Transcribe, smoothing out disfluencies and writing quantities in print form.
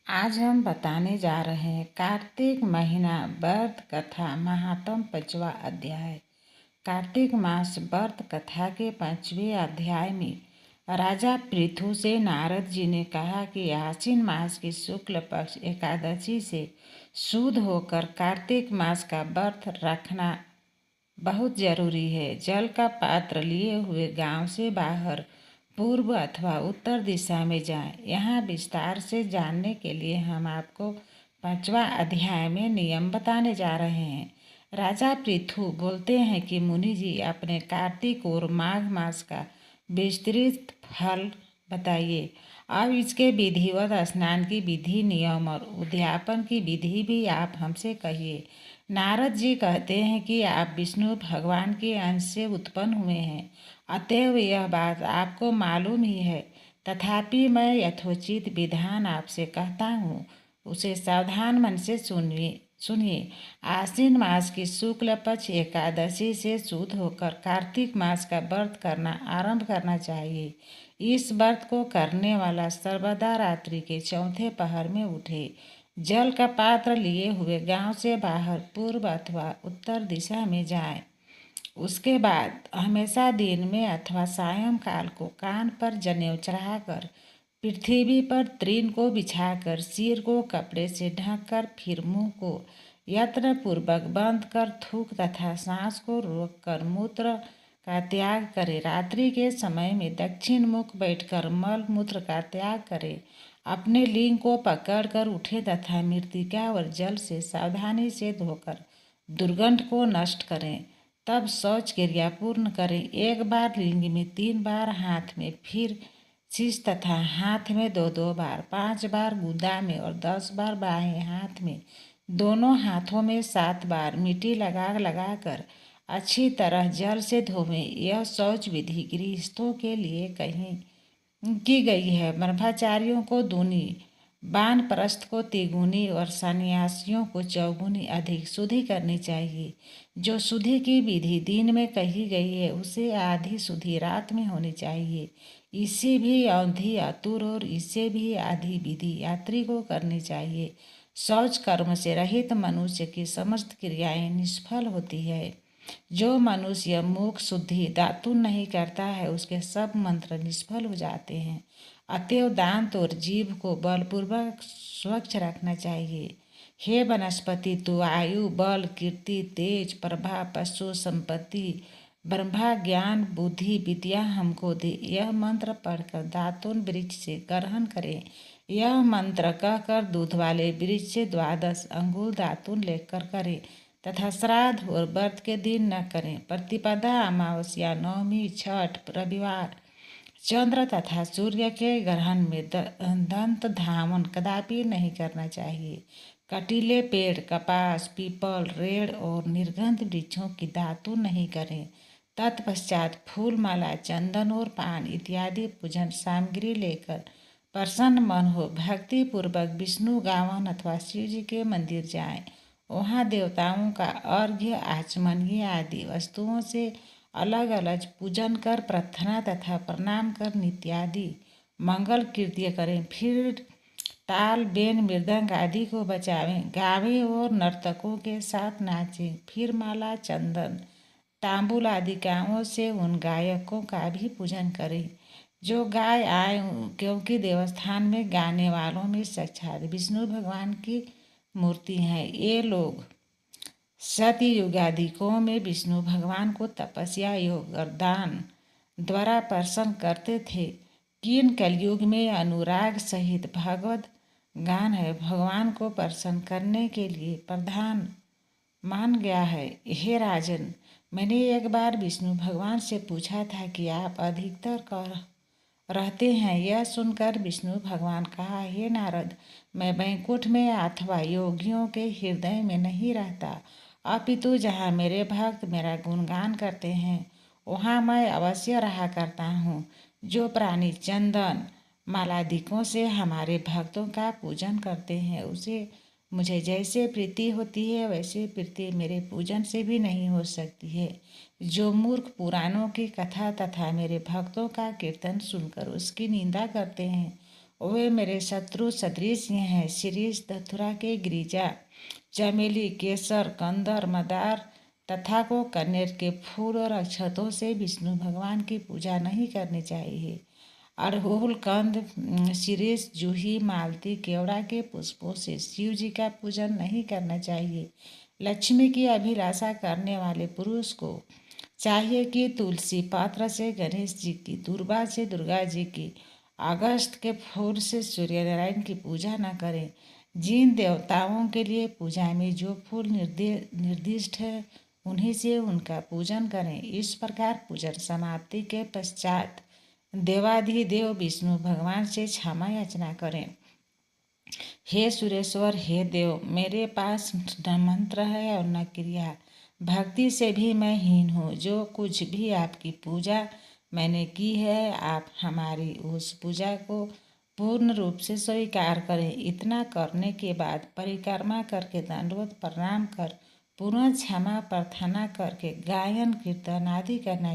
आज हम बताने जा रहे हैं कार्तिक महीना व्रत कथा महात्म 5वां अध्याय। कार्तिक मास व्रत कथा के 5वें अध्याय में राजा पृथु से नारद जी ने कहा कि आश्विन मास की शुक्ल पक्ष एकादशी से शुद्ध होकर कार्तिक मास का व्रत रखना बहुत जरूरी है। जल का पात्र लिए हुए गांव से बाहर पूर्व अथवा उत्तर दिशा में जाएं। यहाँ विस्तार से जानने के लिए हम आपको 5वां अध्याय में नियम बताने जा रहे हैं। राजा पृथु बोलते हैं कि मुनि जी अपने कार्तिक और माघ मास का विस्तृत फल बताइए। अब इसके विधिवत स्नान की विधि, नियम और उद्यापन की विधि भी आप हमसे कहिए। नारद जी कहते हैं कि आप विष्णु भगवान के अंश से उत्पन्न हुए हैं, अतएव यह बात आपको मालूम ही है। तथापि मैं यथोचित विधान आपसे कहता हूँ, उसे सावधान मन से सुनिए। आश्विन मास की शुक्ल पक्ष एकादशी से शुद्ध होकर कार्तिक मास का व्रत करना आरंभ करना चाहिए। इस व्रत को करने वाला सर्वदा रात्रि के चौथे पहर में उठे, जल का पात्र लिए हुए गांव से बाहर पूर्व अथवा उत्तर दिशा में जाए। उसके बाद हमेशा दिन में अथवा सायंकाल को कान पर जनेऊ चढ़ाकर, पृथ्वी पर तृण को बिछाकर, सिर को कपड़े से ढककर, फिर मुंह को यत्न पूर्वक बंद कर थूक तथा सांस को रोककर मूत्र का त्याग करे। रात्रि के समय में दक्षिण मुख बैठकर मल मूत्र का त्याग करे। अपने लिंग को पकड़कर उठे तथा मृत्तिका और जल से सावधानी से धोकर दुर्गंध को नष्ट करें। तब शौच क्रिया पूर्ण करें। एक बार लिंग में 3 बार, हाथ में फिर शीश तथा हाथ में 2-2 बार, 5 बार गुदा में और 10 बार बाएं हाथ में, दोनों हाथों में 7 बार मिट्टी लगा कर अच्छी तरह जल से धोवें। यह शौच विधि गृहस्थों के लिए की गई है। ब्रह्मचारियों को दूनी, वानप्रस्थ को तिगुनी और सन्यासियों को चौगुनी अधिक शुद्धि करनी चाहिए। जो शुद्धि की विधि दिन में कही गई है, उसे आधी शुद्धि रात में होनी चाहिए। इससे भी अवधि आतुर और इससे भी आधी विधि यात्री को करनी चाहिए। शौच कर्म से रहित मनुष्य की समस्त क्रियाएं निष्फल होती है। जो मनुष्य मुख शुद्धि दातुन नहीं करता है, उसके सब मंत्र निष्फल हो जाते हैं। अतएव दांत और जीभ को बलपूर्वक स्वच्छ रखना चाहिए। हे वनस्पति, तू आयु, बल, कीर्ति, तेज, प्रभा, पशु संपत्ति, ब्रह्मा, ज्ञान, बुद्धि, विद्या हमको दे। यह मंत्र पढ़कर दातुन वृक्ष से ग्रहण करें। यह मंत्र कहकर दूध वाले वृक्ष से 12 अंगुल दातुन लेकर करें तथा श्राद्ध और व्रत के दिन न करें। प्रतिपदा, अमावस्या, नवमी, छठ, रविवार, चंद्र तथा सूर्य के ग्रहण में दंत धावन कदापि नहीं करना चाहिए। कटीले पेड़, कपास, पीपल, रेड़ और निर्गंध वृक्षों की दातुन नहीं करें। तत्पश्चात फूल माला, चंदन और पान इत्यादि पूजन सामग्री लेकर प्रसन्न मन हो भक्ति पूर्वक विष्णु गावन अथवा शिव जी के मंदिर जाएं। वहाँ देवताओं का अर्घ्य, आचमनीय आदि वस्तुओं से अलग अलग पूजन कर प्रार्थना तथा प्रणाम कर नित्यादि मंगल कृत्य करें। फिर ताल, बेन, मृदंग आदि को बजावें, गावें और नर्तकों के साथ नाचें। फिर माला, चंदन, तांबुल आदि कामों से उन गायकों का भी पूजन करें जो गाय आए, क्योंकि देवस्थान में गाने वालों में साक्षात विष्णु भगवान की मूर्ति है। ये लोग सतयुगादिकों में विष्णु भगवान को तपस्या, योग और दान द्वारा प्रसन्न करते थे। किन कलयुग में अनुराग सहित भगवत गान है, भगवान को प्रसन्न करने के लिए प्रधान मान गया है। हे राजन, मैंने एक बार विष्णु भगवान से पूछा था कि आप अधिकतर कर रहते हैं। यह सुनकर विष्णु भगवान कहा, हे नारद, मैं वैकुंठ में अथवा योगियों के हृदय में नहीं रहता, अपितु जहाँ मेरे भक्त मेरा गुणगान करते हैं, वहाँ मैं अवश्य रहा करता हूँ। जो प्राणी चंदन मालादिकों से हमारे भक्तों का पूजन करते हैं, उसे मुझे जैसे प्रीति होती है, वैसे प्रीति मेरे पूजन से भी नहीं हो सकती है। जो मूर्ख पुराणों की कथा तथा मेरे भक्तों का कीर्तन सुनकर उसकी निंदा करते हैं, वे मेरे शत्रु सदृश हैं। शिरीष, धतुरा के गिरिजा, चमेली, केसर, कंदर, मदार तथा को कनेर के फूल और अक्षतों से विष्णु भगवान की पूजा नहीं करनी चाहिए। अड़हुल, कंद, शिरीष, जूही, मालती, केवड़ा के पुष्पों से शिव जी का पूजन नहीं करना चाहिए। लक्ष्मी की अभिलाषा करने वाले पुरुष को चाहिए कि तुलसी पत्र से गणेश जी की, दुर्वा से दुर्गा जी की, अगस्त के फूल से सूर्यनारायण की पूजा न करें। जिन देवताओं के लिए पूजा में जो फूल निर्दिष्ट है उन्हीं से उनका पूजन करें। इस प्रकार पूजन समाप्ति के पश्चात देवाधिदेव विष्णु भगवान से क्षमा याचना करें। हे सुरेश्वर, हे देव, मेरे पास न मंत्र है और न क्रिया, भक्ति से भी मैं हीन हूँ। जो कुछ भी आपकी पूजा मैंने की है, आप हमारी उस पूजा को पूर्ण रूप से स्वीकार करें। इतना करने के बाद परिक्रमा करके दंडवत प्रणाम कर पुनः क्षमा प्रार्थना करके गायन कीर्तन आदि करना